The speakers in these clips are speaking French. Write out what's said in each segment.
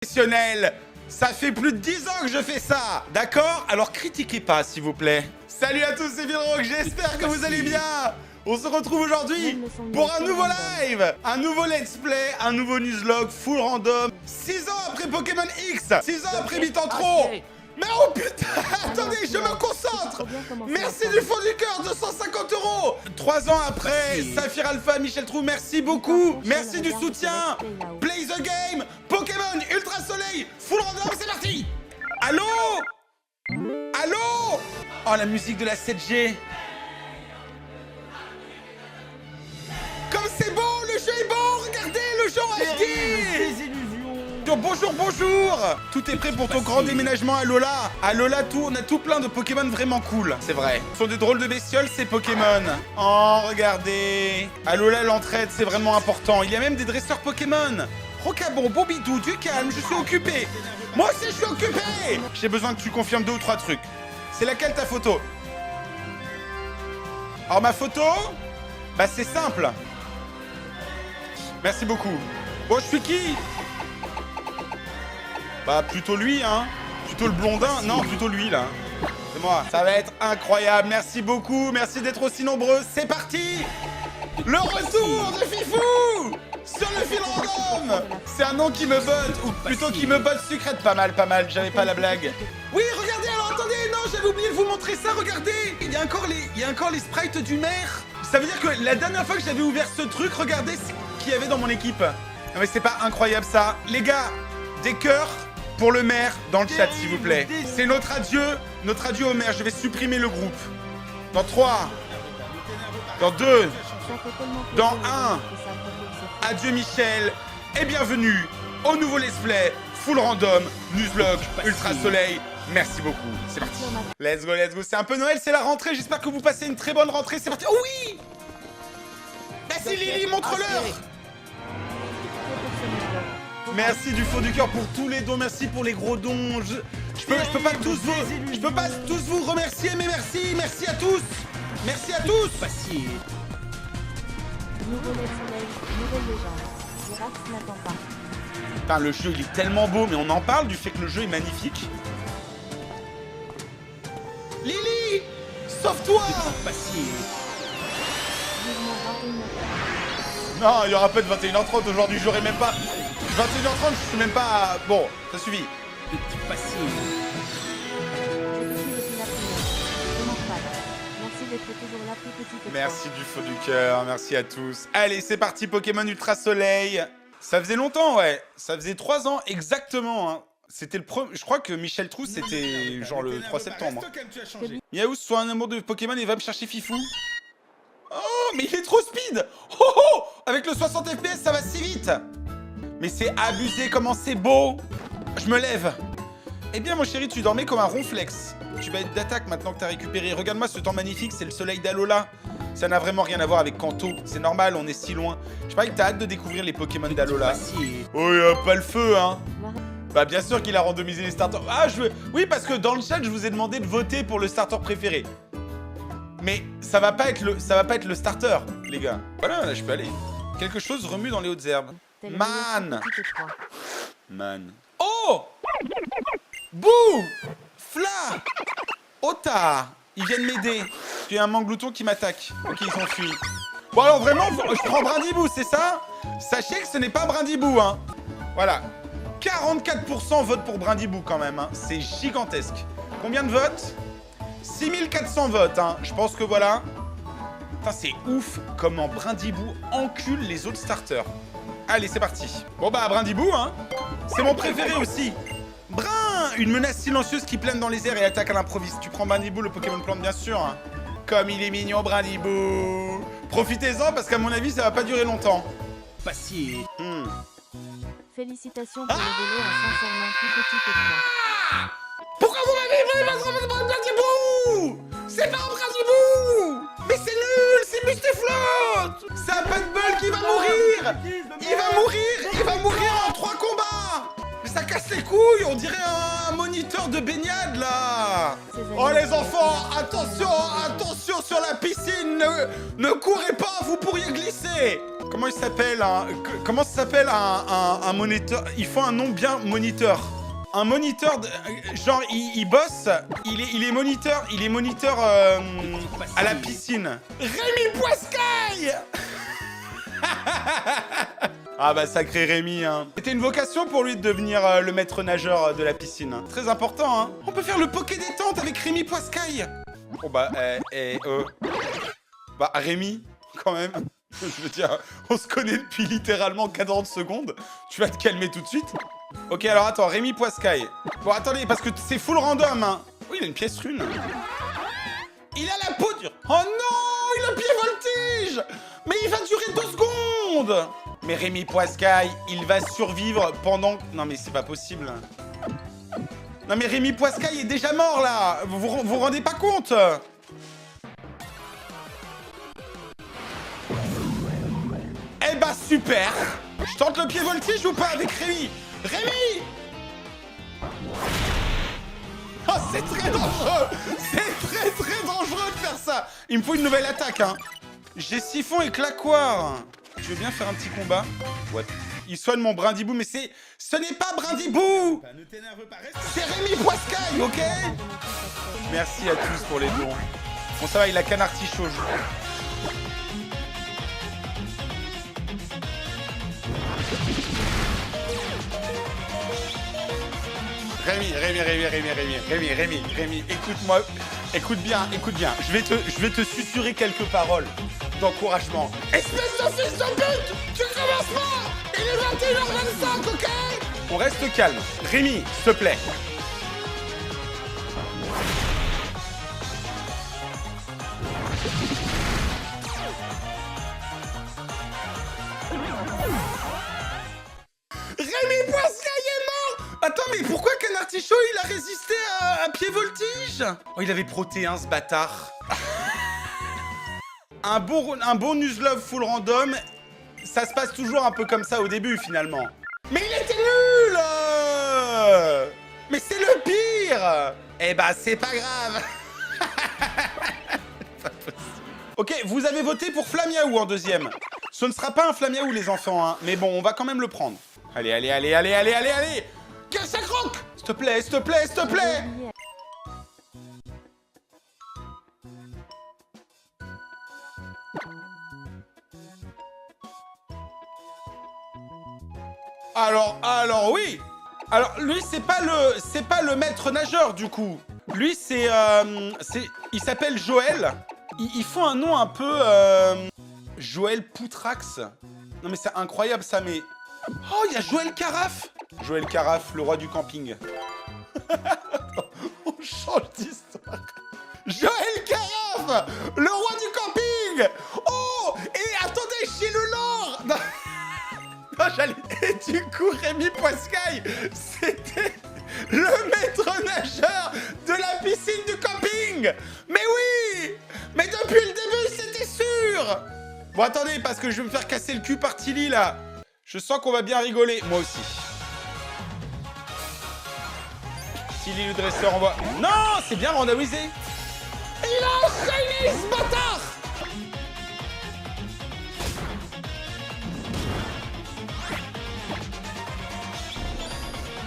Professionnel. Ça fait plus de 10 ans que je fais ça, d'accord? Alors critiquez pas, s'il vous plaît. Salut à tous, c'est Villrock, j'espère que vous allez bien. On se retrouve aujourd'hui pour un nouveau live, un nouveau let's play, un nouveau newslog full random. 6 ans après Pokémon X, 6 ans après Bitantro. Mais oh putain, attendez, je me concentre. Merci du fond du cœur, 250 €. 3 ans après, Saphir Alpha, Michel Trou, merci beaucoup. Merci du soutien. Play the game, Pokémon Ultra Soleil, full random, c'est parti. Allô? Allô? Oh, la musique de la 7G. Comme c'est beau, le jeu est beau, regardez, le jeu en HD. Bonjour, bonjour. Tout est prêt pour ton grand déménagement à Alola. À Alola, on a tout plein de Pokémon vraiment cool. C'est vrai. Ce sont des drôles de bestioles, ces Pokémon. Oh, regardez. À Alola, l'entraide, c'est vraiment important. Il y a même des dresseurs Pokémon. Rocabon, Bobidou, du calme, je suis occupé. Moi aussi, je suis occupé. J'ai besoin que tu confirmes 2 ou 3 trucs. C'est laquelle ta photo? Alors, ma photo, bah, c'est simple. Merci beaucoup. Bon, je suis qui? Bah plutôt lui, hein. Plutôt le blondin. Non, plutôt lui, là. C'est moi. Ça va être incroyable. Merci beaucoup. Merci d'être aussi nombreux. C'est parti. Le retour de Fifou sur le fil random. C'est un nom qui me botte. Ou plutôt qui me botte sucrète. Pas mal, pas mal. J'avais pas la blague. Oui, regardez. Alors, attendez. Non, j'avais oublié de vous montrer ça. Regardez. Il y a encore les sprites du maire. Ça veut dire que la dernière fois que j'avais ouvert ce truc, regardez ce qu'il y avait dans mon équipe. Non, mais c'est pas incroyable, ça. Les gars, des cœurs pour le maire dans le chat, s'il vous plaît. C'est notre adieu au maire. Je vais supprimer le groupe. Dans 3, dans 2, dans 1. Adieu Michel et bienvenue au nouveau let's play full random newslog Ultra Soleil. Merci beaucoup. C'est parti. Let's go, let's go. C'est un peu Noël, c'est la rentrée. J'espère que vous passez une très bonne rentrée. C'est parti. Oh oui. Merci Lily, montre-leur. Merci du fond du cœur pour tous les dons, merci pour les gros dons. Je peux pas tous vous remercier, mais merci à tous. Merci à tous. Nouveau soleil, nouvelle légende. Girax n'attend pas. Putain, le jeu il est tellement beau, mais on en parle du fait que le jeu est magnifique. Lily, sauve-toi. Non, il y aura pas de 21h30 aujourd'hui, j'aurai même pas. 21h30, je suis même pas... Bon, ça suffit. Merci du fond du cœur, merci à tous. Allez, c'est parti, Pokémon Ultra Soleil. Ça faisait longtemps, ouais. Ça faisait 3 ans exactement, hein. C'était le premier... Je crois que Michel Trou, c'était genre le 3 septembre. Miaou, sois un amour de Pokémon et va me chercher Fifou. Oh, mais il est trop speed. Oh, oh. Avec le 60 FPS, ça va si vite. Mais c'est abusé, comment c'est beau. Je me lève. Eh bien, mon chéri, tu dormais comme un ronflex. Tu vas être d'attaque maintenant que t'as récupéré. Regarde-moi ce temps magnifique, c'est le soleil d'Alola. Ça n'a vraiment rien à voir avec Kanto. C'est normal, on est si loin. Je parie que t'as hâte de découvrir les Pokémon d'Alola. Oh, y a pas le feu, hein. Bah, bien sûr qu'il a randomisé les starters. Ah, oui, parce que dans le chat, je vous ai demandé de voter pour le starter préféré. Mais ça va pas être le starter, les gars. Voilà, là, je peux aller. Quelque chose remue dans les hautes herbes. Man. Oh! Bouh! Fla! Ota! Ils viennent m'aider. Il y a un manglouton qui m'attaque. Ok, ils s'enfuient. Bon, alors vraiment, je prends Brindibou, c'est ça? Sachez que ce n'est pas Brindibou, hein. Voilà. 44% votent pour Brindibou, quand même, hein. C'est gigantesque. Combien de votes? 6400 votes, hein. Je pense que voilà. Putain, c'est ouf comment Brindibou encule les autres starters. Allez, c'est parti. Bon bah, Brindibou, hein. C'est mon préféré aussi. Brin, une menace silencieuse qui plane dans les airs et attaque à l'improviste. Tu prends Brindibou, le Pokémon plante, bien sûr. Hein. Comme il est mignon, Brindibou. Profitez-en, parce qu'à mon avis, ça va pas durer longtemps. Félicitations pour le vélo en transformant plus petit que toi. Pourquoi vous m'avez fait Brindibou? C'est pas un Brindibou. Mais c'est nul, c'est Mustiflot. C'est un Ball qui va mourir. Il va mourir en 3 combats. Mais ça casse les couilles, on dirait un moniteur de baignade, là. Oh, les enfants, attention sur la piscine. Ne courez pas, vous pourriez glisser. Comment il s'appelle comment ça s'appelle un moniteur? Il faut un nom bien moniteur. Un moniteur, genre il bosse, il est moniteur à la piscine. Rémi Poiscaille. Ah bah sacré Rémi, hein. C'était une vocation pour lui de devenir le maître nageur de la piscine. Hein. Très important, hein. On peut faire le poké détente avec Rémi Poiscaille. Oh bah, bah Rémi, quand même. Je veux dire, on se connaît depuis littéralement 40 secondes. Tu vas te calmer tout de suite. Ok, alors attends, Rémi Poiscaille. Bon, attendez, parce que c'est full random, hein. Oui, il a une pièce rune. Il a la poudre. Oh non, il a pied voltige. Mais il va durer 2 secondes. Mais Rémi Poiscaille, il va survivre pendant... Non, mais c'est pas possible. Non, mais Rémi Poiscaille est déjà mort, là. Vous rendez pas compte? Eh bah super. Je tente le pied voltige ou pas avec Rémi? Rémi! Oh, c'est très dangereux! C'est très dangereux de faire ça! Il me faut une nouvelle attaque, hein. J'ai siphon et claquoire. Tu veux bien faire un petit combat? Ouais. Il soigne mon brindibou, mais ce n'est pas brindibou! Ne t'énerve pas, c'est Rémi Poiscaille, ok? Merci à tous pour les dons. Bon, ça va, il a qu'un artichaut. Rémi, écoute-moi, écoute bien. Je vais te susurrer quelques paroles d'encouragement. Espèce de fils de pute, tu commences pas. Il est 21h25, ok? On reste calme. Rémi, s'il te plaît. Rémi Poiscaille est mort. Attends, mais pourquoi qu'un artichaut, il a résisté à pied voltige? Oh, il avait protéin, ce bâtard. un bon Nuzlocke full random, ça se passe toujours un peu comme ça au début, finalement. Mais il était nul. Mais c'est le pire. Eh bah, c'est pas grave. Ok, vous avez voté pour Flamiaou en deuxième. Ce ne sera pas un Flamiaou, les enfants, hein. Mais bon, on va quand même le prendre. Allez. Que ça croque! S'il te plaît. Alors oui. Alors lui c'est pas le maître nageur du coup. Lui il s'appelle Joël. Il faut un nom un peu Joël Poutrax. Non mais c'est incroyable ça, mais oh, il y a Joël Carafe. Joël Carafe, le roi du camping. On change d'histoire. Joël Carafe, le roi du camping. Oh, et attendez, chez le lore. Et du coup, Rémi Poiscaille, c'était le maître nageur de la piscine du camping. Mais oui. Mais depuis le début, c'était sûr. Bon, attendez, parce que je vais me faire casser le cul par Tilly, là. Je sens qu'on va bien rigoler. Moi aussi. Tilly, le dresseur, envoie... Non, c'est bien randomisé. Il a enchaîné, ce bâtard.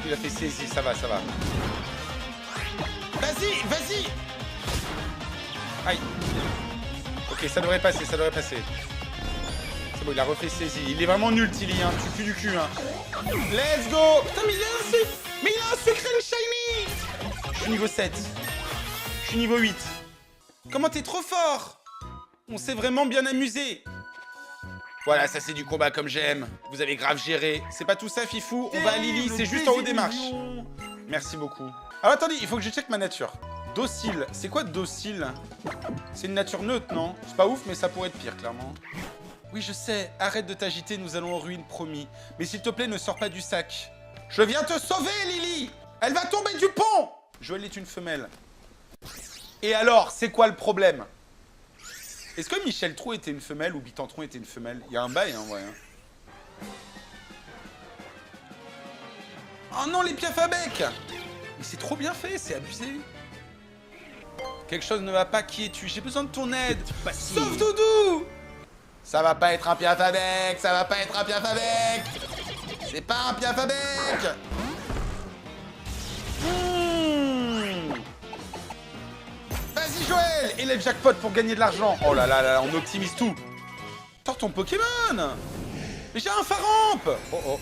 Il a fait saisie, ça va. Vas-y. Aïe. Ok, ça devrait passer. C'est bon, il a refait saisie. Il est vraiment nul, Tilly, hein. Tu pues du cul, hein. Let's go. Putain, mais il a un secret shiny. Je suis niveau 7. Je suis niveau 8. Comment t'es trop fort? On s'est vraiment bien amusé. Voilà, ça c'est du combat comme j'aime. Vous avez grave géré. C'est pas tout ça, Fifou. On va à Lily, c'est juste en haut des marches. Merci beaucoup. Alors attendez, il faut que je check ma nature. Docile. C'est quoi docile? C'est une nature neutre, non? C'est pas ouf, mais ça pourrait être pire, clairement. Oui, je sais. Arrête de t'agiter, nous allons en ruine, promis. Mais s'il te plaît, ne sors pas du sac. Je viens te sauver, Lily. Elle va tomber du pont. Joël est une femelle. Et alors, c'est quoi le problème? Est-ce que Michel Trou était une femelle ou Bitantron était une femelle? Il y a un bail, hein, ouais. Oh non, les piafs à bec. Mais c'est trop bien fait, c'est abusé. Quelque chose ne va pas, qui es-tu? J'ai besoin de ton aide. Sauve Doudou. Ça va pas être un piaf avec. Ça va pas être un piaf avec. C'est pas un piaf avec. Vas-y Joël. Et le jackpot pour gagner de l'argent. Oh là là là, on optimise tout. Sors ton Pokémon. Mais j'ai un Faramp. Oh oh.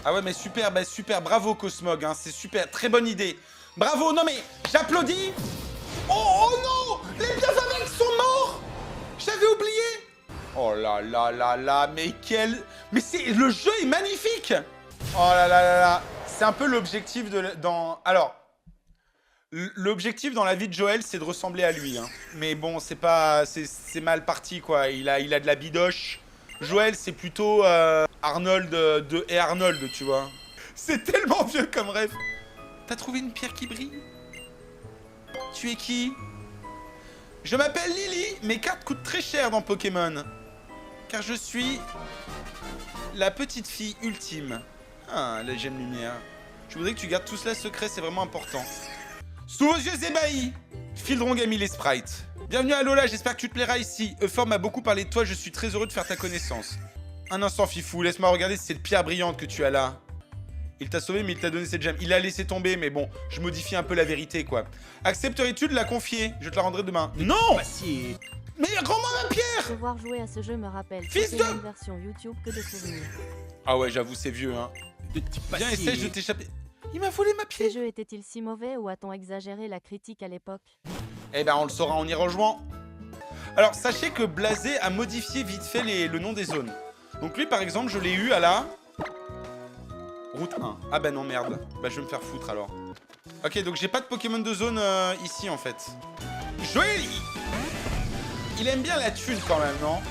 Ah ouais mais super, bah super, bravo Cosmog, hein, c'est super, très bonne idée. Bravo, non mais j'applaudis. Oh, oh non, les Piafavec sont morts. J'avais oublié. Oh là là là là, mais quel... Mais c'est... Le jeu est magnifique. Oh là là là là. C'est un peu l'objectif de... Alors, l'objectif dans la vie de Joël, c'est de ressembler à lui. Hein. Mais bon, c'est pas... C'est mal parti, quoi. Il a de la bidoche. Joël, c'est plutôt Arnold et Arnold, tu vois. C'est tellement vieux comme rêve. T'as trouvé une pierre qui brille? Tu es qui? Je m'appelle Lily. Mes cartes coûtent très cher dans Pokémon. Car je suis la petite fille ultime. Ah, la gemme lumière. Je voudrais que tu gardes tout cela secret, c'est vraiment important. Sous vos yeux ébahis, Fildrong a mis les sprites. Bienvenue à Lola, j'espère que tu te plairas ici. Euphor m'a beaucoup parlé de toi, je suis très heureux de faire ta connaissance. Un instant, Fifou, laisse-moi regarder si c'est cette pierre brillante que tu as là. Il t'a sauvé, mais il t'a donné cette gemme. Il a laissé tomber, mais bon, je modifie un peu la vérité, quoi. Accepterais-tu de la confier? Je te la rendrai demain. Non! Mais rends-moi ma pierre! Devoir jouer à ce jeu me rappelle Fils de... une version YouTube que de souvenirs. Ah ouais, j'avoue, c'est vieux, hein. Viens, essaie de t'échapper. Il m'a volé ma Ce pierre. jeu était-il si mauvais ou a-t-on exagéré la critique à l'époque? Eh ben, on le saura en y rejoignant. Alors, sachez que Blasé a modifié vite fait le nom des zones. Donc lui, par exemple, je l'ai eu à la... Route 1. Ah bah non, merde. Bah je vais me faire foutre alors. Ok, donc j'ai pas de Pokémon de zone ici en fait. Joël, il aime bien la thune quand même, non?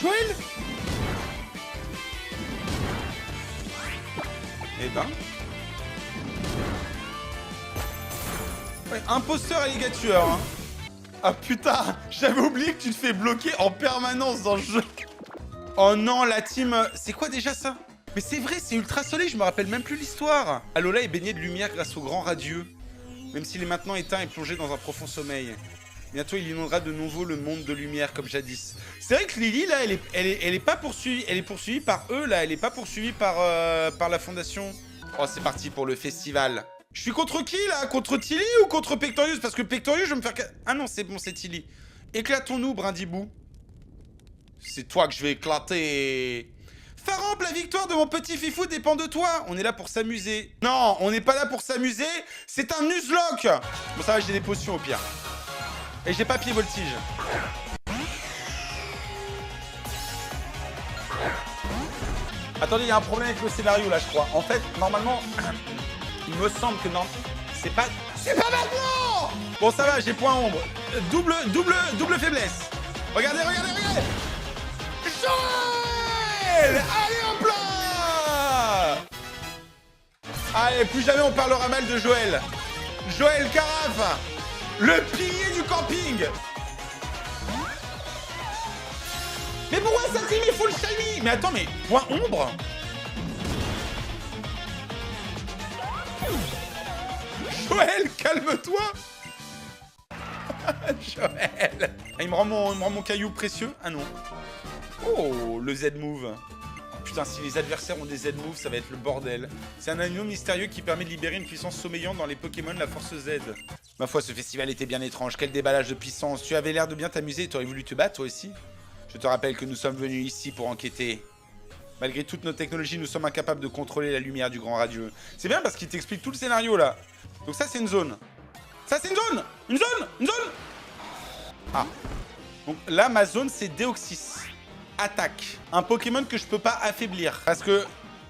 Joël? Eh ben... Ouais, imposteur alligator, hein. Ah putain, j'avais oublié que tu te fais bloquer en permanence dans le jeu. Oh non, la team... C'est quoi déjà ça? Mais c'est vrai, c'est Ultra Soleil, je me rappelle même plus l'histoire. Alola est baignée de lumière grâce au grand radieux. Même s'il est maintenant éteint et plongé dans un profond sommeil. Bientôt, il inondera de nouveau le monde de lumière comme jadis. C'est vrai que Lily, là, elle est pas poursuivie. Elle est poursuivie par eux, là. Elle est pas poursuivie par la fondation. Oh, c'est parti pour le festival. Je suis contre qui, là? Contre Tilly ou contre Pectorius? Parce que Pectorius, je vais me faire... Ah non, c'est bon, c'est Tilly. Éclatons-nous, Brindibou. C'est toi que je vais éclater. Faramp, la victoire de mon petit Fifou dépend de toi. On est là pour s'amuser. Non, on n'est pas là pour s'amuser. C'est un Nuzlocke. Bon, ça va, j'ai des potions au pire. Et j'ai pas pied voltige. Attendez, il y a un problème avec le scénario, là, je crois. En fait, normalement... Il me semble que non, c'est pas maintenant. Bon, ça va, j'ai point ombre. Double faiblesse. Regardez. Joël! Allez, hop là! Allez, plus jamais on parlera mal de Joël. Joël Carafe, le pilier du camping. Mais pourquoi ça team est full shiny? Mais attends, mais point ombre? Joël, calme-toi. Joël. Ah, il me rend mon caillou précieux. Ah non. Oh, le Z-move. Putain, si les adversaires ont des Z-moves, ça va être le bordel. C'est un anneau mystérieux qui permet de libérer une puissance sommeillante dans les Pokémon la force Z. Ma foi, ce festival était bien étrange. Quel déballage de puissance. Tu avais l'air de bien t'amuser et tu aurais voulu te battre, toi aussi? Je te rappelle que nous sommes venus ici pour enquêter. Malgré toutes nos technologies, nous sommes incapables de contrôler la lumière du grand radieux. C'est bien parce qu'il t'explique tout le scénario, là. Donc ça, c'est une zone. Ça, c'est une zone. Une zone. Ah. Donc là, ma zone, c'est Deoxys. Attaque. Un Pokémon que je peux pas affaiblir. Parce que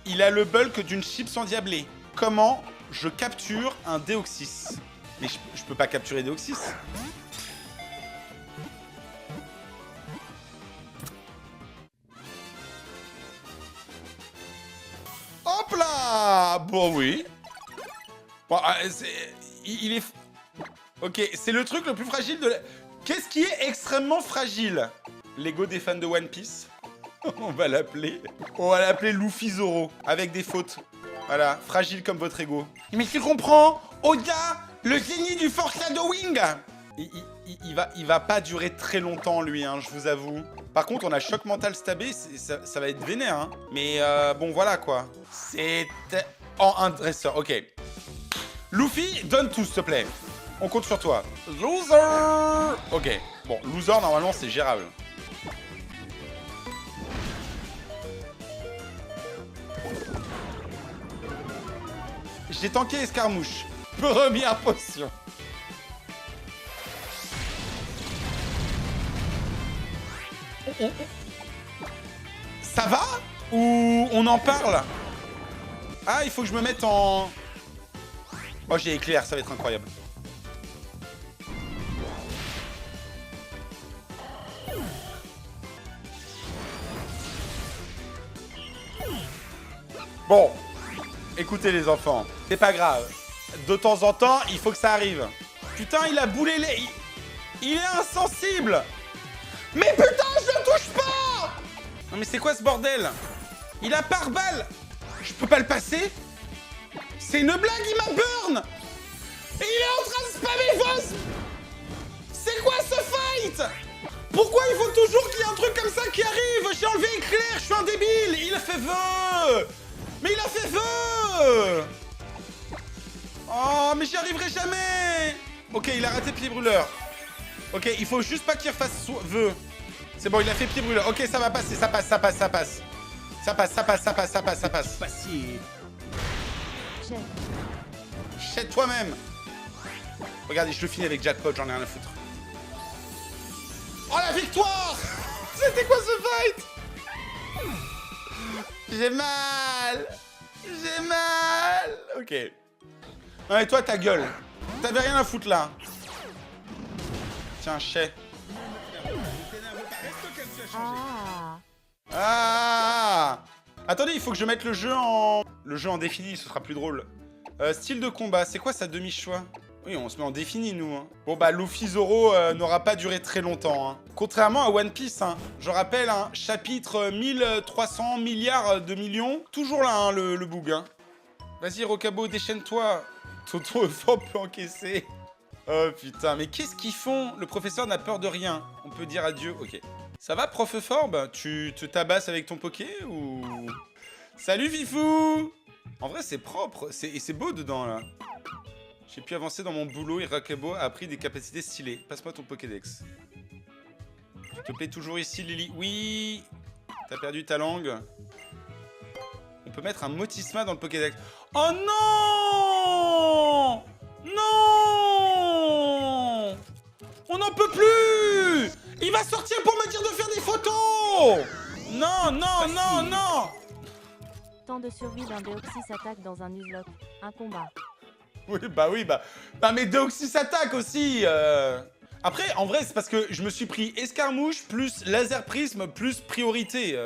il a le bulk d'une chips endiablée. Comment je capture un Deoxys? Mais je peux pas capturer Deoxys. Hop là! Bon, oui. Bon, il est... Ok, c'est le truc le plus fragile de la... Qu'est-ce qui est extrêmement fragile? L'ego des fans de One Piece. On va l'appeler... On va l'appeler Luffy Zoro, avec des fautes. Voilà, fragile comme votre ego. Mais tu comprends, Oda, le génie du foreshadowing. Il va pas durer très longtemps, lui, hein, je vous avoue. Par contre, on a choc mental stabé, ça va être vénère, hein. Mais bon, voilà, quoi. C'est... en un dresseur, ok. Luffy, donne tout, s'il te plaît. On compte sur toi. Loser. Ok, bon, loser, normalement, c'est gérable. J'ai tanké escarmouche. Première potion. Ça va? Ou on en parle? Ah, il faut que je me mette en... Oh, j'ai éclair, ça va être incroyable. Bon. Écoutez les enfants, c'est pas grave. De temps en temps, il faut que ça arrive. Putain, il a boulé les... Il est insensible. Mais putain, je le touche pas. Non mais c'est quoi ce bordel? Il a pare-balles. Je peux pas le passer? C'est une blague, il m'a burn. Et il est en train de spammer Voss. C'est quoi ce fight? Pourquoi il faut toujours qu'il y ait un truc comme ça qui arrive? J'ai enlevé éclair, je suis un débile. Il a fait feu. Mais il a fait feu. Oh, mais j'y arriverai jamais. Ok, il a raté pied brûleur. Ok, il faut juste pas qu'il refasse vœu. C'est bon, il a fait pied brûleur. Ok, ça va passer, ça passe, ça passe, ça passe. Ça passe, ça passe, ça passe, ça passe, ça passe. Facile. Chète toi-même. Regardez, je le finis avec jackpot, j'en ai rien à foutre. Oh, la victoire. C'était quoi ce fight? J'ai mal. J'ai mal. Ok. Non, et toi, ta gueule. T'avais rien à foutre, là. Tiens, chais. Ah. Ah. Attendez, il faut que je mette le jeu en... Le jeu en défini, ce sera plus drôle. Style de combat, c'est quoi sa demi-choix? Oui, on se met en défini, nous. Hein. Bon, bah, Luffy Zoro n'aura pas duré très longtemps. Hein. Contrairement à One Piece, hein. Je rappelle, hein, chapitre 1300 milliards de millions. Toujours là, hein, le bug. Hein. Vas-y, Rocabo, déchaîne-toi. Tonton Euphorbe peut encaisser. Oh, putain, mais qu'est-ce qu'ils font? Le professeur n'a peur de rien. On peut dire adieu. Ok. Ça va, prof Euphorbe? Tu te tabasses avec ton poké ou... Salut, Fifou. En vrai, c'est propre. Et c'est beau dedans, là. J'ai pu avancer dans mon boulot et Rocabo a appris des capacités stylées. Passe-moi ton Pokédex. S'il te plaît, toujours ici, Lily. Oui. T'as perdu ta langue. On peut mettre un Motisma dans le Pokédex. Oh non! Non! On n'en peut plus! Il va sortir pour me dire de faire des photos! Non, non, non, non! Temps de survie d'un Deoxys attaque dans un Nuzlocke. Un combat. Oui, bah... Bah, mais Deoxys attaque aussi Après, en vrai, c'est parce que je me suis pris escarmouche, plus laser prisme, plus priorité.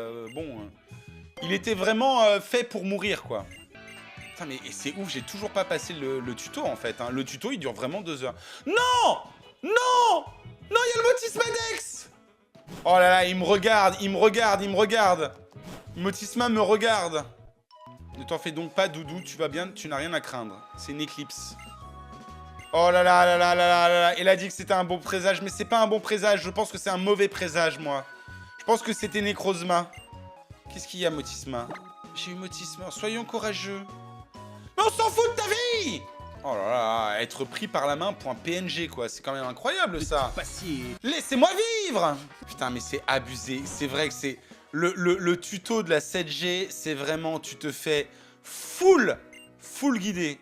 Il était vraiment fait pour mourir, quoi. Putain, mais c'est ouf, j'ai toujours pas passé le tuto, en fait. Hein. Le tuto, il dure vraiment 2 heures. Non! Non! Non, il y a le Motismadex! Oh là là, il me regarde, il me regarde, il me regarde. Motisma me regarde. Ne t'en fais donc pas, Doudou, tu vas bien, tu n'as rien à craindre. C'est une éclipse. Oh là là là là là là là. Elle a dit que c'était un bon présage, mais c'est pas un bon présage. Je pense que c'est un mauvais présage, moi. Je pense que c'était Necrozma. Qu'est-ce qu'il y a, Motisma? J'ai eu Motisma. Soyons courageux. Mais on s'en fout de ta vie! Oh là là, être pris par la main pour un PNG, quoi. C'est quand même incroyable, ça. Facile. Laissez-moi vivre! Putain, mais c'est abusé. C'est vrai que c'est... Le tuto de la 7G, c'est vraiment... Tu te fais full guidé.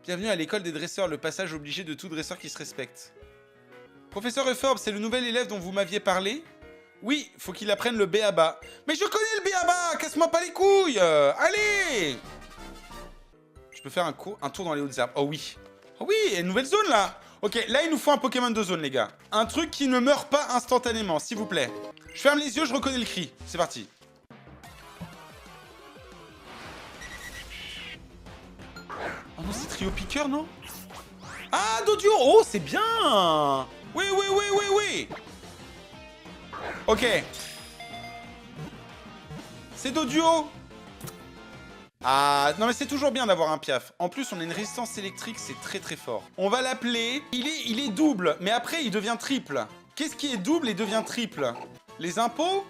Bienvenue à l'école des dresseurs, le passage obligé de tout dresseur qui se respecte. Professeur Euphorbe, c'est le nouvel élève dont vous m'aviez parlé? Oui, faut qu'il apprenne le B.A.B.A. Mais je connais le B.A.B.A! Casse-moi pas les couilles! Allez! Je peux faire un tour dans les hautes herbes. Oh oui. Oh oui, il y a une nouvelle zone, là. Ok, là, il nous faut un Pokémon de zone, les gars. Un truc qui ne meurt pas instantanément, s'il vous plaît. Je ferme les yeux, je reconnais le cri. C'est parti. Oh non, c'est trio piqueur, non? Ah, Dodio! Oh, c'est bien! Oui, oui, oui, oui, oui! Ok. C'est Doduo. Ah, non mais c'est toujours bien d'avoir un piaf. En plus, on a une résistance électrique, c'est très très fort. On va l'appeler... Il est double, mais après, il devient triple. Qu'est-ce qui est double et devient triple? Les impôts?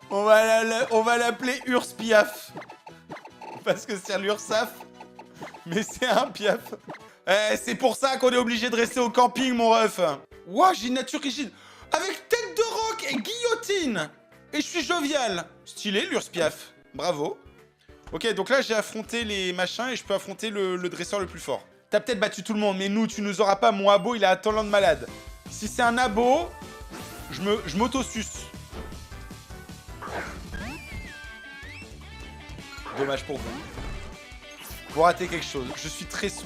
On va l'appeler Urspiaf. Parce que c'est l'Ursaf. Mais c'est un piaf. C'est pour ça qu'on est obligé de rester au camping, mon ref. Ouah, j'ai une nature rigide. Avec tête de roc et guillotine. Et je suis jovial. Stylé, l'Urspiaf. Bravo. Ok, donc là, j'ai affronté les machins et je peux affronter le dresseur le plus fort. T'as peut-être battu tout le monde, mais nous, tu nous auras pas. Mon abo, il a un talent de malade. Si c'est un abo, je m'auto-suce. Dommage pour vous. Vous ratez quelque chose. Je suis très sous.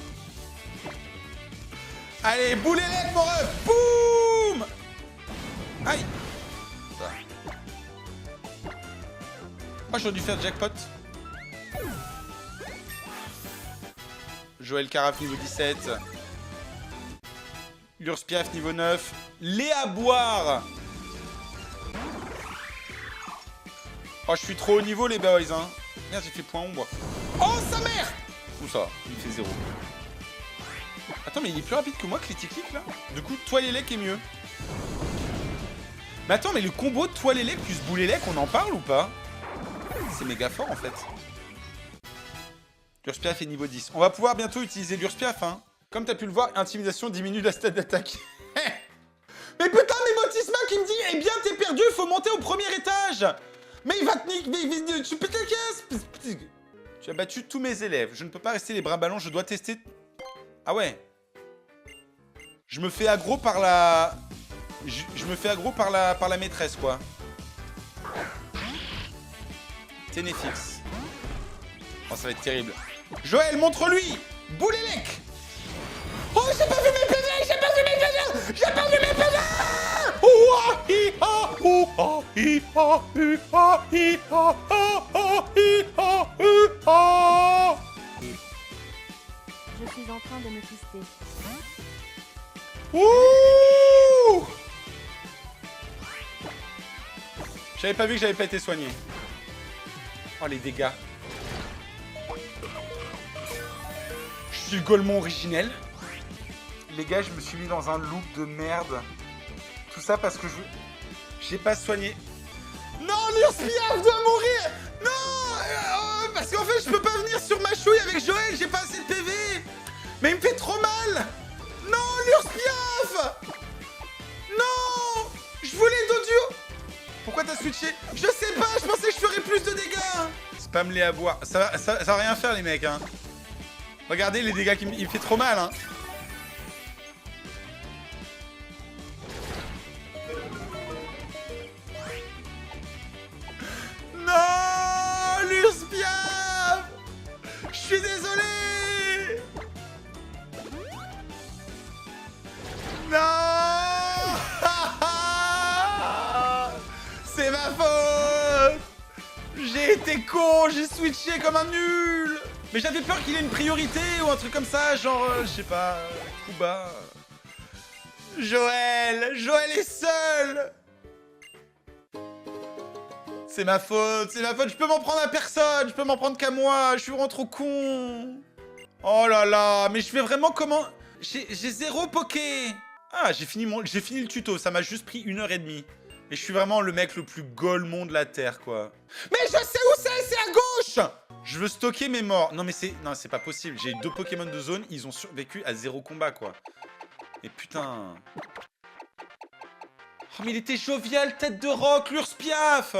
Allez, boule élève, mon ref. Boum. Aïe. Oh, j'aurais dû faire jackpot. Joël Carafe niveau 17. L'Urspiaf niveau 9. Léa Boire. Oh, je suis trop haut niveau, les boys, hein. Merde, j'ai fait point ombre. Oh, sa mère. Où ça? Il fait 0. Attends, mais il est plus rapide que moi, clic là. Du coup, Toilélec est mieux. Mais attends, mais le combo de Toilélec plus Boulélec, on en parle ou pas? C'est méga fort, en fait. L'Urspiaf est niveau 10. On va pouvoir bientôt utiliser l'Urspiaf, hein. Comme t'as pu le voir, intimidation diminue la stat d'attaque. Mais putain, mais Motisma qui me dit, eh bien, t'es perdu, faut monter au premier étage. Mais il va te niquer, mais tu pètes la caisse. Tu as battu tous mes élèves. Je ne peux pas rester les bras ballants, je dois tester... Ah ouais. Je me fais aggro par la... Je me fais aggro par la maîtresse, quoi. Ténéfix. Oh, ça va être terrible. Joël, montre-lui. Boulélec. Oh, j'ai pas vu mes PV. J'ai pas vu mes PV. J'ai pas vu mes PV. Ouah, hi, ha, ouah, hi, ha, hu, ha, hi, ha, ha, ha, hi, ha, hu, ha. Je suis en train de me pister. Ouh. J'avais pas vu que j'avais pas été soigné. Oh, les dégâts. Je suis le Golemon originel. Les gars, je me suis mis dans un loop de merde. Tout ça parce que j'ai pas soigné. Non, l'Urspiaf doit mourir. Non, parce qu'en fait, je peux pas venir sur ma chouille avec Joël. J'ai pas assez de PV. Mais il me fait trop mal. Non, l'Urspiaf. Non, je voulais Doduo. Pourquoi t'as switché? Je sais pas, je pensais que je ferais plus de dégâts. Spam les à boire. Ça va rien faire, les mecs, hein. Regardez les dégâts il me fait trop mal, hein. Non, l'Urspiaf. Je suis désolé. Non. C'est ma faute. J'ai été con, j'ai switché comme un nul. Mais j'avais peur qu'il ait une priorité ou un truc comme ça, genre, je sais pas, coup bas. Joël est seul. C'est ma faute, je peux m'en prendre à personne, je peux m'en prendre qu'à moi, je suis vraiment trop con. Oh là là, mais je fais vraiment comment... J'ai 0 poké. Ah, j'ai fini le tuto, ça m'a juste pris 1h30. Et je suis vraiment le mec le plus golemon de la Terre, quoi. Mais je sais où c'est à gauche. Je veux stocker mes morts. Non, mais c'est pas possible. J'ai 2 Pokémon de zone, ils ont survécu à 0 combat, quoi. Et putain... Oh, mais il était jovial, tête de roc, l'Urspiaf.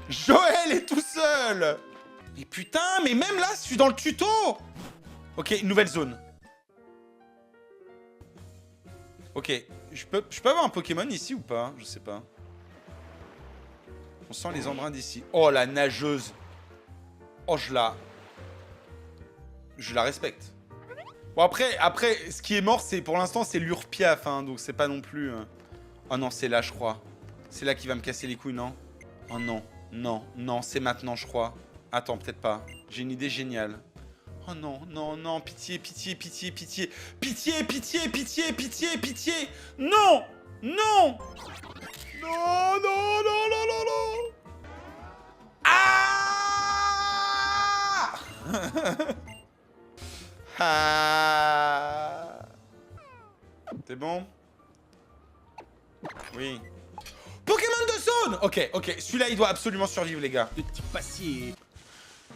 Joël est tout seul. Mais putain, mais même là, je suis dans le tuto. Ok, nouvelle zone. Ok, je peux avoir un Pokémon ici ou pas? Je sais pas. On sent les embruns d'ici. Oh, la nageuse. Oh, je la respecte. Bon, après, ce qui est mort, c'est pour l'instant, c'est l'Urpiaf, hein, donc c'est pas non plus... Oh non, c'est là, je crois. C'est là qu'il va me casser les couilles, non? Oh non, non, non, c'est maintenant, je crois. Attends, peut-être pas. J'ai une idée géniale. Oh non, non, non, pitié, pitié, pitié, pitié. Pitié, pitié, pitié, pitié, pitié. Non! Non! Non, non, non, non, non, non! Ah. C'est bon? Oui. Pokémon de zone! Ok, ok. Celui-là, il doit absolument survivre, les gars. Petit passier.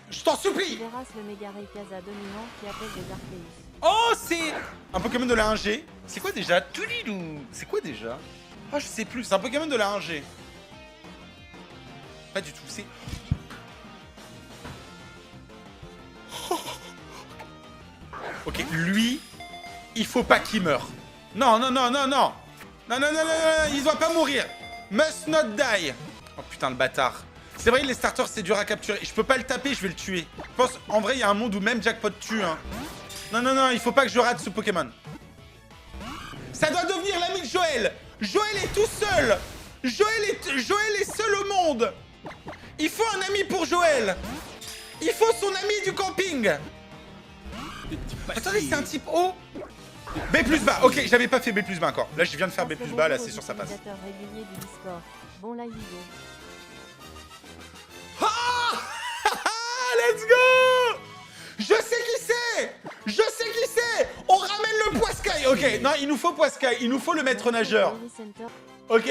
Je t'en supplie! Veras le méga Rayquaza dominant qui appelle des Arceus. Oh, c'est un Pokémon de la 1G. C'est quoi déjà? Tulilou. C'est quoi déjà? Ah, je sais plus. C'est un Pokémon de la 1G. Pas du tout. C'est... Ok, lui, il faut pas qu'il meure. Non, non, non, non, non. Non, non, non, non, non, il doit pas mourir. Must not die. Oh putain, le bâtard. C'est vrai, les starters, c'est dur à capturer. Je peux pas le taper, je vais le tuer. Je pense, en vrai, il y a un monde où même Jackpot tue, hein. Non, non, non, il faut pas que je rate ce Pokémon. Ça doit devenir l'ami de Joël. Joël est tout seul. Joël est seul au monde. Il faut un ami pour Joël. Il faut son ami du camping. Attendez, c'est un type O. B plus bas. Ok, j'avais pas fait B plus bas encore. Là, je viens de faire B plus bas. Là, c'est sûr, ça passe. Régulier du Discord. Bon live vidéo. Ah let's go. Je sais qui c'est. Je sais qui c'est. On ramène le Poiscaille. Ok, non, il nous faut Poiscaille. Il nous faut le maître nageur. Ok.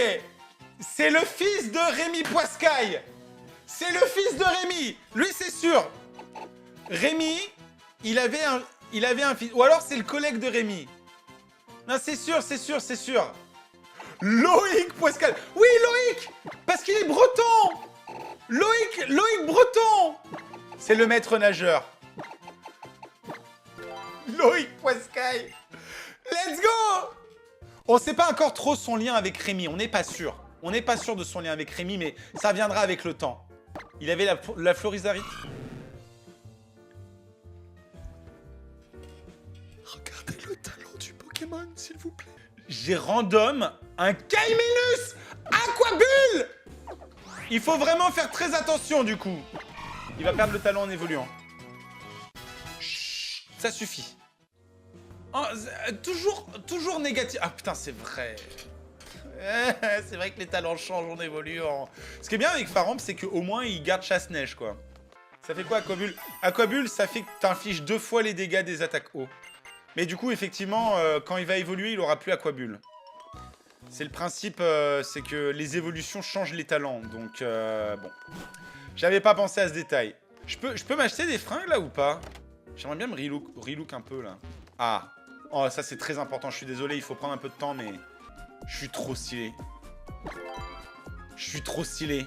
C'est le fils de Rémi Poiscaille. C'est le fils de Rémi. Lui, c'est sûr. Rémi, il avait un fils. Ou alors, c'est le collègue de Rémi. Non, c'est sûr, c'est sûr, c'est sûr. Loïc Poiscaille. Oui, Loïc. Parce qu'il est breton. Loïc Breton. C'est le maître nageur. Loïc Poiscaille. Let's go. On sait pas encore trop son lien avec Rémi. On n'est pas sûr. On n'est pas sûr de son lien avec Rémi, mais ça viendra avec le temps. Il avait la Florizarite. Regardez le talent du Pokémon, s'il vous plaît. J'ai random un Kaiminus Aquabulle. Il faut vraiment faire très attention, du coup. Il va perdre le talent en évoluant. Chut, ça suffit. Oh, toujours négatif. Ah putain, c'est vrai. C'est vrai que les talents changent en évoluant. Ce qui est bien avec Faramp, c'est qu'au moins il garde chasse-neige, quoi. Ça fait quoi, Aquabulle? Aquabulle, ça fait que t'infliges 2 fois les dégâts des attaques haut. Mais du coup, effectivement, quand il va évoluer, il aura plus Aquabulle. C'est le principe, c'est que les évolutions changent les talents. Donc, bon. J'avais pas pensé à ce détail. Je peux m'acheter des fringues, là, ou pas? J'aimerais bien me relook un peu, là. Ah. Oh, ça, c'est très important. Je suis désolé, il faut prendre un peu de temps, mais... Je suis trop stylé. Je suis trop stylé.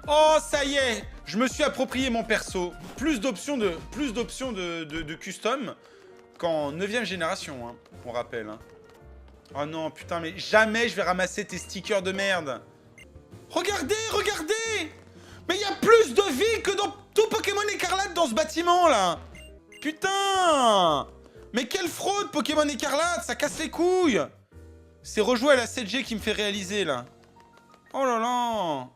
Oh, ça y est. Je me suis approprié mon perso. Plus d'options de custom qu'en 9ème génération, hein, on rappelle. Hein. Oh non, putain, mais jamais je vais ramasser tes stickers de merde. Regardez, regardez. Mais il y a plus de vie que dans tout Pokémon Écarlate dans ce bâtiment, là. Putain. Mais quelle fraude, Pokémon Écarlate. Ça casse les couilles. C'est rejouer à la 7G qui me fait réaliser, là. Oh là là.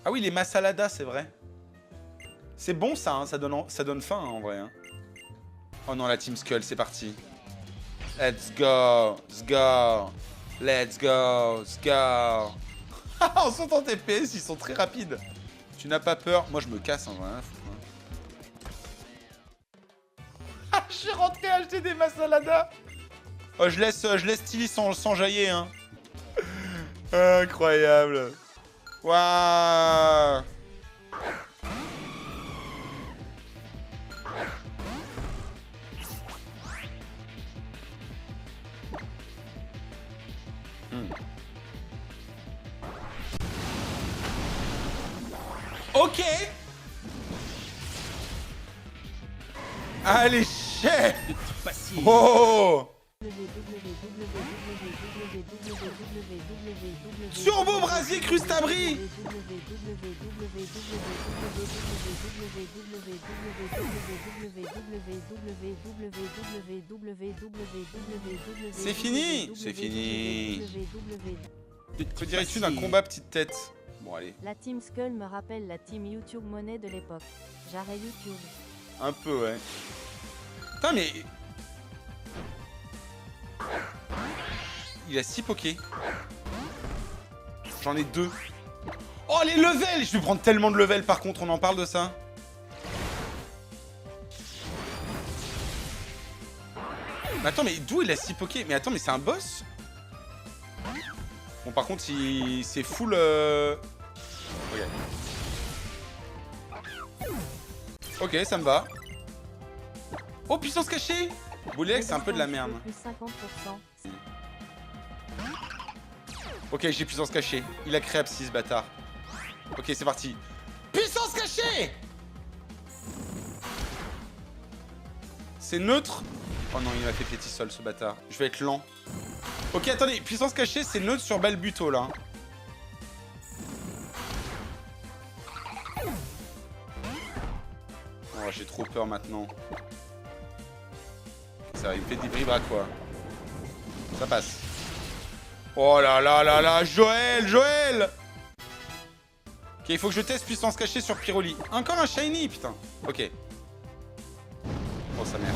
Ah oui, les Masaladas, c'est vrai. C'est bon, ça, hein, ça donne faim, hein, en vrai. Hein. Oh non, la Team Skull, c'est parti. Let's go, let's go. Let's go, let's go. En 60 TPS, ils sont très rapides. Tu n'as pas peur? Moi, je me casse, en vrai. Hein. Je suis rentré acheter des Masaladas. Oh, je laisse Tilly s'enjailler, hein. Incroyable. Waouh. Ok. Allez, chef. Oh. Turbo Brasier Crustabri. C'est fini. C'est fini. Que dirais-tu d'un combat petite tête? Bon, allez. La Team Skull me rappelle la Team YouTube Monnaie de l'époque. J'arrête YouTube. Un peu, ouais. Putain, mais... Il a 6 pokés. J'en ai 2. Oh, les levels! Je vais prendre tellement de levels, par contre, on en parle de ça. Mais attends, mais d'où il a 6 Poké? Mais attends, mais c'est un boss? Bon, par contre, c'est full... Ok. Ok, ça me va. Oh, puissance cachée! Boulet, c'est un peu de la merde. Plus 50%. Ok, j'ai puissance cachée. Il a créé Abscisse, bâtard. Ok, c'est parti. Puissance cachée! C'est neutre. Oh non, il m'a fait petit sol, ce bâtard. Je vais être lent. Ok, attendez. Puissance cachée, c'est neutre sur Balbuto, là. Oh, j'ai trop peur maintenant. Ça, il me fait des vibras, quoi. Ça passe. Oh là là là là, Joël, Joël! Ok, il faut que je teste puissance cachée sur Pyroli. Encore un shiny, putain. Ok. Oh, sa mère.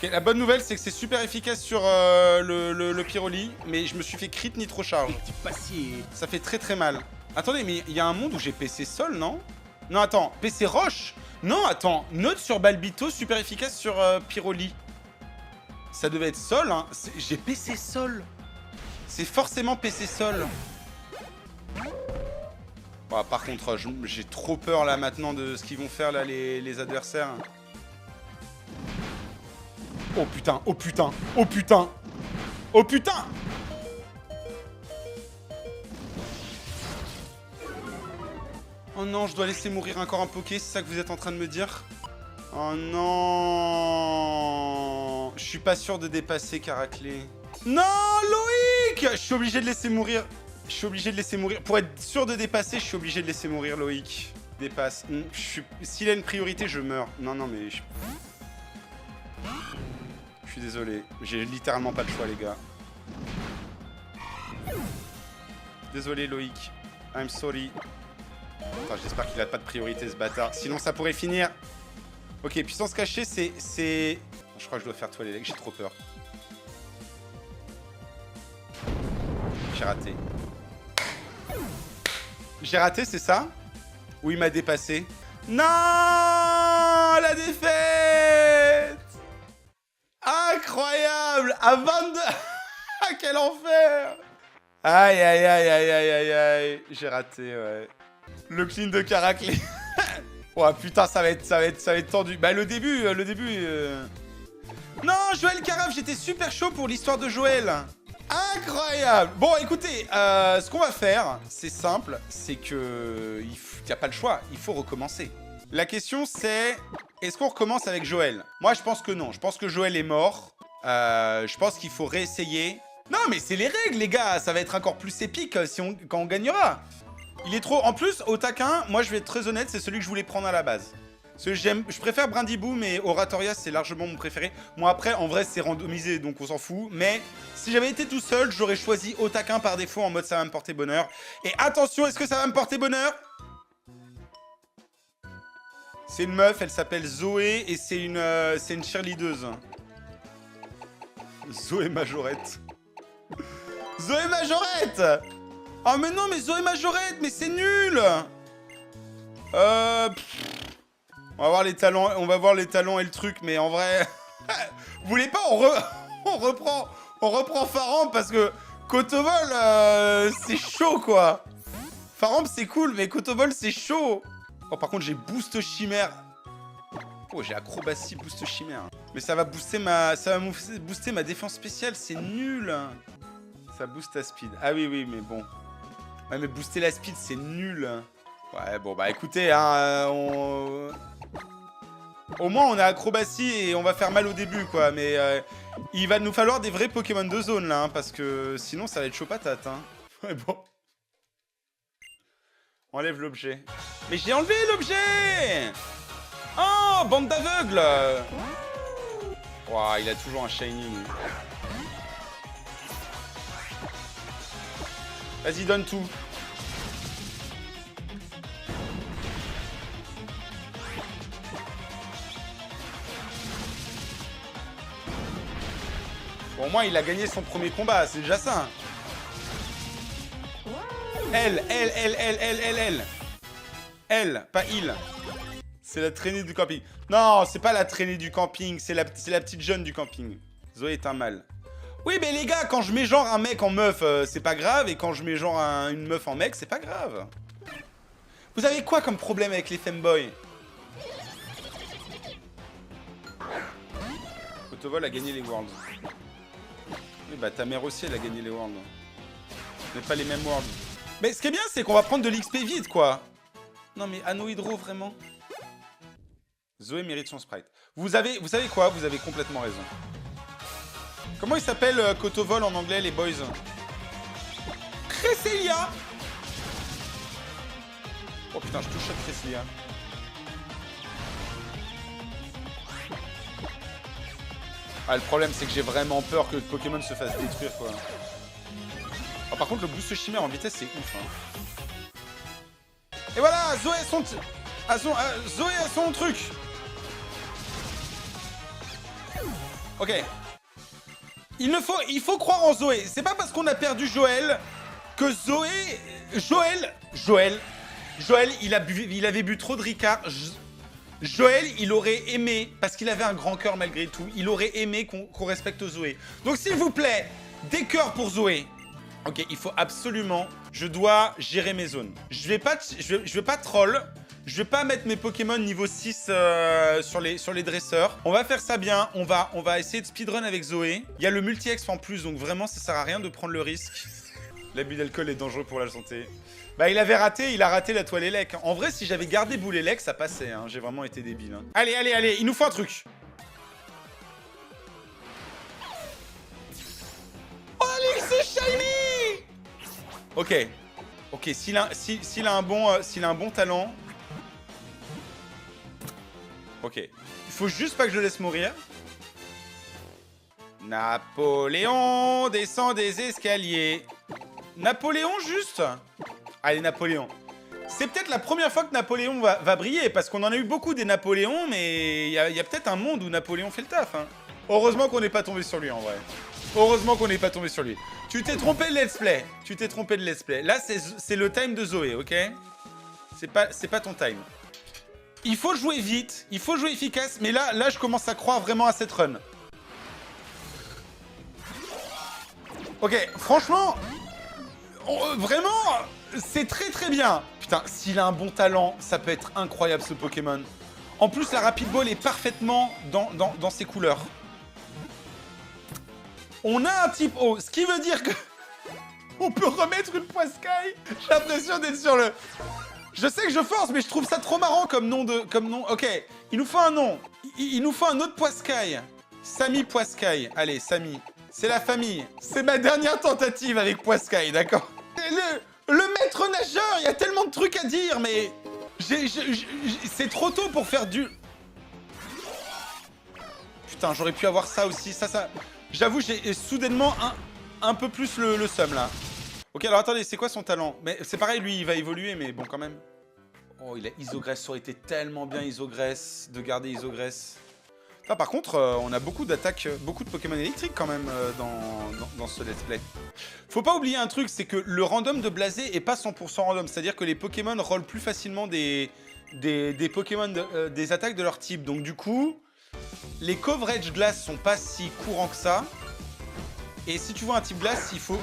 Ok, la bonne nouvelle, c'est que c'est super efficace sur le Pyroli, mais je me suis fait crit nitro charge. Ça fait très très mal. Attendez, mais il y a un monde où j'ai PC Sol, non? Non, attends, PC Roche? Non, attends, neutre sur Balbito, super efficace sur Pyroli. Ça devait être Sol, hein. J'ai PC Sol. C'est forcément PC Sol. Bon, par contre, j'ai trop peur là maintenant de ce qu'ils vont faire là les adversaires. Oh putain, oh putain, oh putain, oh putain! Oh non, je dois laisser mourir encore un Poké, c'est ça que vous êtes en train de me dire? Oh non! Je suis pas sûr de dépasser Caraclé. Non, Loïc! Je suis obligé de laisser mourir. Je suis obligé de laisser mourir. Pour être sûr de dépasser, je suis obligé de laisser mourir Loïc. Dépasse. S'il a une priorité, je meurs. Non, non, mais... Je suis désolé. J'ai littéralement pas le choix, les gars. Désolé, Loïc. I'm sorry. Enfin, j'espère qu'il a pas de priorité, ce bâtard. Sinon, ça pourrait finir. Ok, puissance cachée, c'est... Je crois que je dois faire toiler, j'ai trop peur. J'ai raté. J'ai raté, c'est ça? Ou il m'a dépassé? Non! La défaite! Incroyable! À 22... Ah, quel enfer! Aïe, aïe, aïe, aïe, aïe, aïe, aïe. J'ai raté, ouais. Le clean de Caraclé. Oh putain, ça va être tendu. Bah le début... Non, Joël Carafe, j'étais super chaud pour l'histoire de Joël. Incroyable. Bon, écoutez, ce qu'on va faire, c'est simple, c'est que... Il n'y a pas le choix, il faut recommencer. La question, c'est... Est-ce qu'on recommence avec Joël? Moi, je pense que non. Je pense que Joël est mort. Je pense qu'il faut réessayer. Non, mais c'est les règles, les gars. Ça va être encore plus épique quand on gagnera. Il est trop... En plus, au taquin, moi, je vais être très honnête, c'est celui que je voulais prendre à la base. Parce que je préfère Brindiboo, mais Oratoria, c'est largement mon préféré. Moi, après, en vrai, c'est randomisé, donc on s'en fout. Mais si j'avais été tout seul, j'aurais choisi Otaquin par défaut, en mode ça va me porter bonheur. Et attention, est-ce que ça va me porter bonheur? C'est une meuf, elle s'appelle Zoé, et c'est une cheerleadeuse. Zoé Majorette. Zoé Majorette! Oh mais non, mais Zoé Majorette, mais c'est nul! On va voir les talents et le truc, mais en vrai... Vous voulez pas, on reprend Faramp parce que Kotovol, c'est chaud, quoi. Faramp, c'est cool, mais Kotovol, c'est chaud. Oh, par contre, j'ai Boost Chimère. Oh, j'ai Acrobatie Boost Chimère. Mais ça va booster ma défense spéciale, c'est nul. Ça booste ta speed. Ah oui, oui, mais bon. Ouais, mais booster la speed, c'est nul. Ouais, bon, bah écoutez, hein, au moins, on a Acrobatie et on va faire mal au début, quoi. Mais il va nous falloir des vrais Pokémon de zone, là, hein, parce que sinon, ça va être chaud patate, hein. Ouais, bon. Enlève l'objet. Mais j'ai enlevé l'objet! Oh, bande d'aveugles! Ouah, il a toujours un shiny. Vas-y, donne tout. Bon, au moins, il a gagné son premier combat, c'est déjà ça. Elle. Elle, pas il. C'est la traînée du camping. Non, c'est pas la traînée du camping, c'est la petite jeune du camping. Zoé est un mâle. Oui, mais les gars, quand je mets genre un mec en meuf, c'est pas grave. Et quand je mets genre une meuf en mec, c'est pas grave. Vous avez quoi comme problème avec les femboys? Autovol a gagné les Worlds. Oui, bah ta mère aussi, elle a gagné les Worlds. Mais pas les mêmes Worlds. Mais ce qui est bien, c'est qu'on va prendre de l'XP vite, quoi. Non, mais Anneau Hydro, vraiment. Zoé mérite son sprite. Vous savez quoi? Vous avez complètement raison. Comment il s'appelle Cotovol en anglais, les boys? Cresselia. Oh putain, je touche à Cresselia. Ah, le problème, c'est que j'ai vraiment peur que le Pokémon se fasse détruire, quoi. Oh, par contre, le boost chimère en vitesse, c'est ouf, hein. Et voilà, Zoé a son truc. Ok. Il faut croire en Zoé. C'est pas parce qu'on a perdu Joël que Joël, il avait bu trop de Ricard. Joël, il aurait aimé, parce qu'il avait un grand cœur malgré tout, il aurait aimé qu'on respecte Zoé. Donc s'il vous plaît, des cœurs pour Zoé. Ok, il faut absolument... Je dois gérer mes zones. Je vais pas troll. Je vais pas mettre mes Pokémon niveau 6 sur les dresseurs. On va faire ça bien. On va essayer de speedrun avec Zoé. Il y a le multi-exp en plus, donc vraiment, ça sert à rien de prendre le risque. L'abus d'alcool est dangereux pour la santé. Bah, il a raté la toile élec. En vrai, si j'avais gardé boule élec, ça passait. Hein. J'ai vraiment été débile. Hein. Allez, il nous faut un truc. Oh, Alex Shiny. Ok, s'il a un bon talent... Ok. Il faut juste pas que je le laisse mourir. Napoléon descend des escaliers. Napoléon, juste. Allez, Napoléon. C'est peut-être la première fois que Napoléon va briller, parce qu'on en a eu beaucoup des Napoléons, mais il y a peut-être un monde où Napoléon fait le taf. Hein. Heureusement qu'on n'est pas tombé sur lui, en vrai. Heureusement qu'on n'est pas tombé sur lui. Tu t'es trompé de let's play. Là, c'est le time de Zoé, ok? C'est pas ton time. Il faut jouer vite, il faut jouer efficace, mais là, je commence à croire vraiment à cette run. Ok, franchement, vraiment, c'est très bien. Putain, s'il a un bon talent, ça peut être incroyable ce Pokémon. En plus, la Rapid Ball est parfaitement dans ses couleurs. On a un type O, ce qui veut dire que... On peut remettre une Poiscaille. J'ai l'impression d'être sur le... Je sais que je force, mais je trouve ça trop marrant comme nom. Ok, il nous faut un nom. Il nous faut un autre Poiscaille. Samy Poiscaille. Allez, Samy. C'est la famille. C'est ma dernière tentative avec Poiscaille, d'accord? Le maître nageur, il y a tellement de trucs à dire, mais... c'est trop tôt pour faire du... Putain, j'aurais pu avoir ça aussi. Ça... J'avoue, j'ai soudainement un peu plus le seum, là. Ok, alors attendez, c'est quoi son talent? Mais c'est pareil, lui, il va évoluer, mais bon, quand même. Oh, il a Isogresse. Ça aurait été tellement bien, Isogresse, de garder Isogresse. Ah, par contre, on a beaucoup d'attaques, beaucoup de Pokémon électriques, quand même, dans ce let's play. Faut pas oublier un truc, c'est que le random de Blasé est pas 100% random. C'est-à-dire que les Pokémon rollent plus facilement des Pokémon, des attaques de leur type. Donc, du coup... Les coverage glace sont pas si courants que ça. Et si tu vois un type glace, il faut...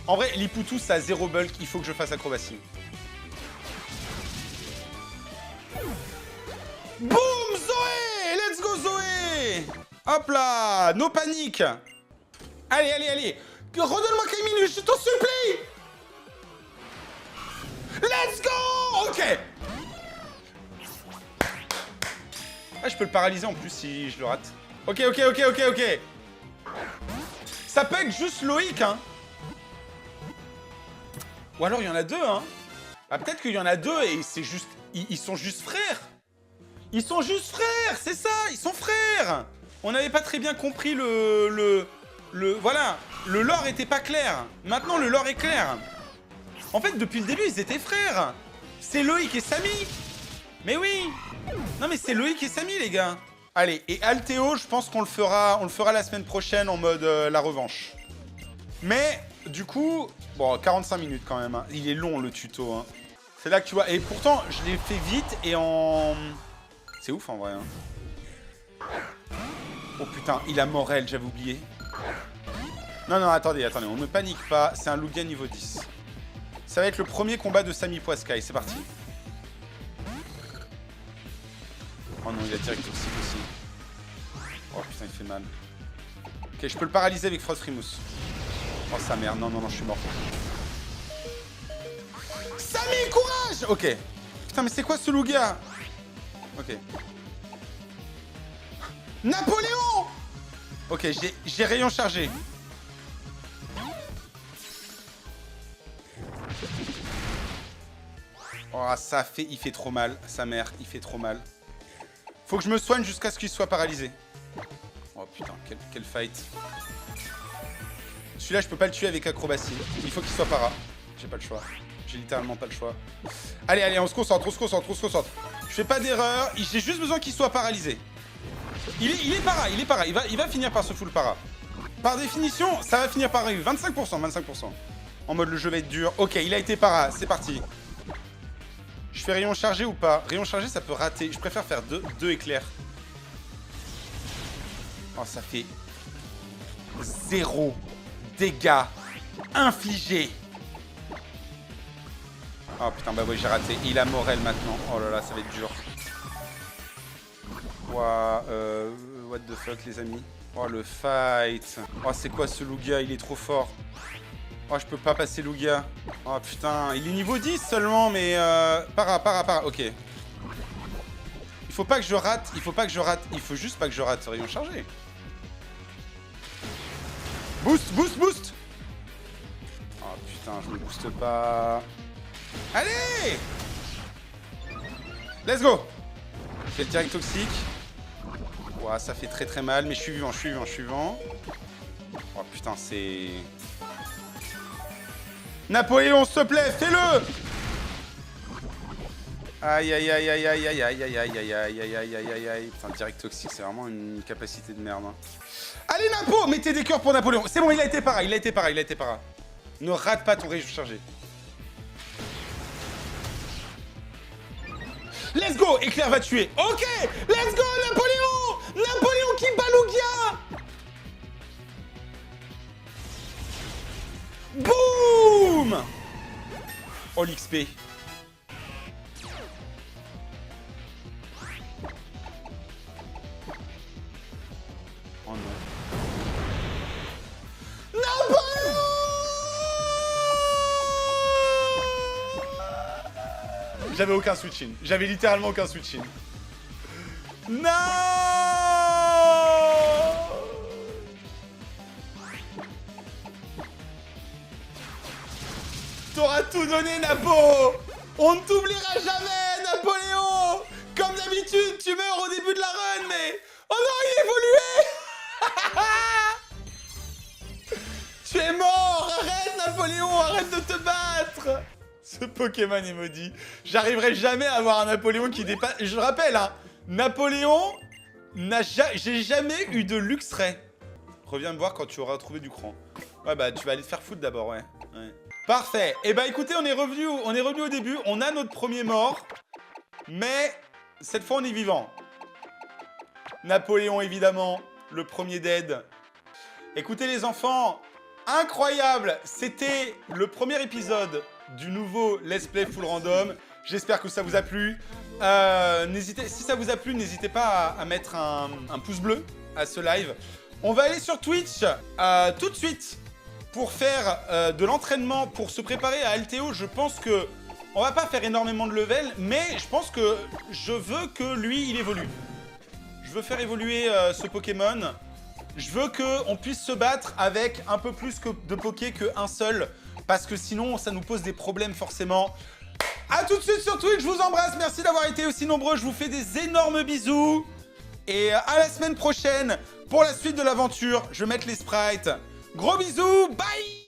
En vrai, Lipoutou, ça a 0 bulk. Il faut que je fasse acrobatie. Boum, Zoé! Let's go, Zoé! Hop là! No panique! Allez! Redonne-moi quelques minutes, je t'en supplie! Let's go! Ok! Ah, je peux le paralyser en plus si je le rate. Ok. Ça peut être juste Loïc, hein. Ou alors il y en a deux, hein. Ah, peut-être qu'il y en a deux et c'est juste... Ils sont juste frères. Ils sont juste frères, c'est ça. Ils sont frères. On n'avait pas très bien compris voilà. Le lore était pas clair. Maintenant, le lore est clair. En fait, depuis le début, ils étaient frères. C'est Loïc et Samy. Mais oui. Non mais c'est Loïc et Samy, les gars. Allez, et Altéo, je pense qu'on le fera la semaine prochaine en mode la revanche. Mais, du coup, Bon, 45 minutes quand même. Hein. Il est long, le tuto. Hein. C'est là que tu vois. Et pourtant, je l'ai fait vite et en... C'est ouf, en vrai. Hein. Oh putain, il a Morel, j'avais oublié. Non, non, attendez, on ne panique pas. C'est un Lugia niveau 10. Ça va être le premier combat de Sami Poiscaille. C'est parti. Oh non, il a direct toxique aussi. Oh putain, il fait mal. Ok, je peux le paralyser avec Frost Frimousse. Oh sa mère, non, non, non, je suis mort. Sami, courage! Ok. Putain, mais c'est quoi ce Lugia? Ok. Napoléon! Ok, j'ai rayon chargé. Oh, ça fait... Il fait trop mal, sa mère, il fait trop mal. Faut que je me soigne jusqu'à ce qu'il soit paralysé. Oh putain, quel fight. Celui-là, je peux pas le tuer avec acrobatie. Il faut qu'il soit para. J'ai pas le choix. J'ai littéralement pas le choix. Allez, allez, on se concentre, on se concentre, on se concentre. Je fais pas d'erreur. J'ai juste besoin qu'il soit paralysé. Il est para, il est para. Il va finir par se full para. Par définition, ça va finir par arriver. 25%, 25%. En mode, le jeu va être dur. Ok, il a été para. C'est parti. Je fais rayon chargé ou pas? Rayon chargé, ça peut rater. Je préfère faire deux éclairs. Oh, ça fait 0 dégâts infligés. Oh putain, bah oui, j'ai raté. Il a Morel maintenant. Oh là là, ça va être dur. What the fuck, les amis? Oh, le fight. Oh, c'est quoi ce Lugia? Il est trop fort. Oh, je peux pas passer Lugia. Oh putain, il est niveau 10 seulement, mais para. Ok. Il faut pas que je rate. Il faut pas que je rate. Il faut juste pas que je rate ce rayon chargé. Boost, boost, boost. Oh putain, je me booste pas. Allez! Let's go! J'ai le direct toxique. Ouah, ça fait très très mal, mais je suis vivant, je suis vivant, je suis vivant. Oh putain, c'est... Napoléon, s'il te plaît, fais-le! Aïe aïe aïe aïe aïe aïe aïe aïe aïe aïe aïe aïe aïe aïe aïe. Putain, direct toxique, c'est vraiment une capacité de merde. Hein. Allez Napo, mettez des cœurs pour Napoléon. C'est bon, il a été para, il a été para, il a été para. Ne rate pas ton rayon chargé. Let's go, Éclair va tuer. Ok, let's go, Napoléon! Napoléon qui bat Lugia! Boum! Oh, l'XP. Oh non. Napoléon! J'avais aucun switch-in. J'avais littéralement aucun switch-in. Non! T'auras tout donné, Napo! On ne t'oubliera jamais, Napoléon! Comme d'habitude, tu meurs au début de la run, mais... Oh non, il évoluait! Tu es mort! Arrête, Napoléon! Arrête de te battre! Ce Pokémon est maudit. J'arriverai jamais à avoir un Napoléon qui dépasse... Je rappelle, hein, Napoléon j'ai jamais eu de Luxray. Reviens me voir quand tu auras trouvé du cran. Ouais, bah, tu vas aller te faire foutre d'abord, ouais. Parfait. Et bah, écoutez, on est revenu au début. On a notre premier mort. Mais, cette fois, on est vivant. Napoléon, évidemment. Le premier dead. Écoutez, les enfants, incroyable. C'était le premier épisode du nouveau Let's Play Full Random. J'espère que ça vous a plu. Si ça vous a plu, n'hésitez pas à mettre un pouce bleu à ce live. On va aller sur Twitch tout de suite pour faire de l'entraînement, pour se préparer à Alteo. Je pense que on va pas faire énormément de level, mais je pense que je veux que lui, il évolue. Je veux faire évoluer ce Pokémon. Je veux qu'on puisse se battre avec un peu plus de Poké qu'un seul. Parce que sinon, ça nous pose des problèmes forcément. A tout de suite sur Twitch, je vous embrasse. Merci d'avoir été aussi nombreux. Je vous fais des énormes bisous. Et à la semaine prochaine pour la suite de l'aventure. Je vais mettre les sprites. Gros bisous, bye!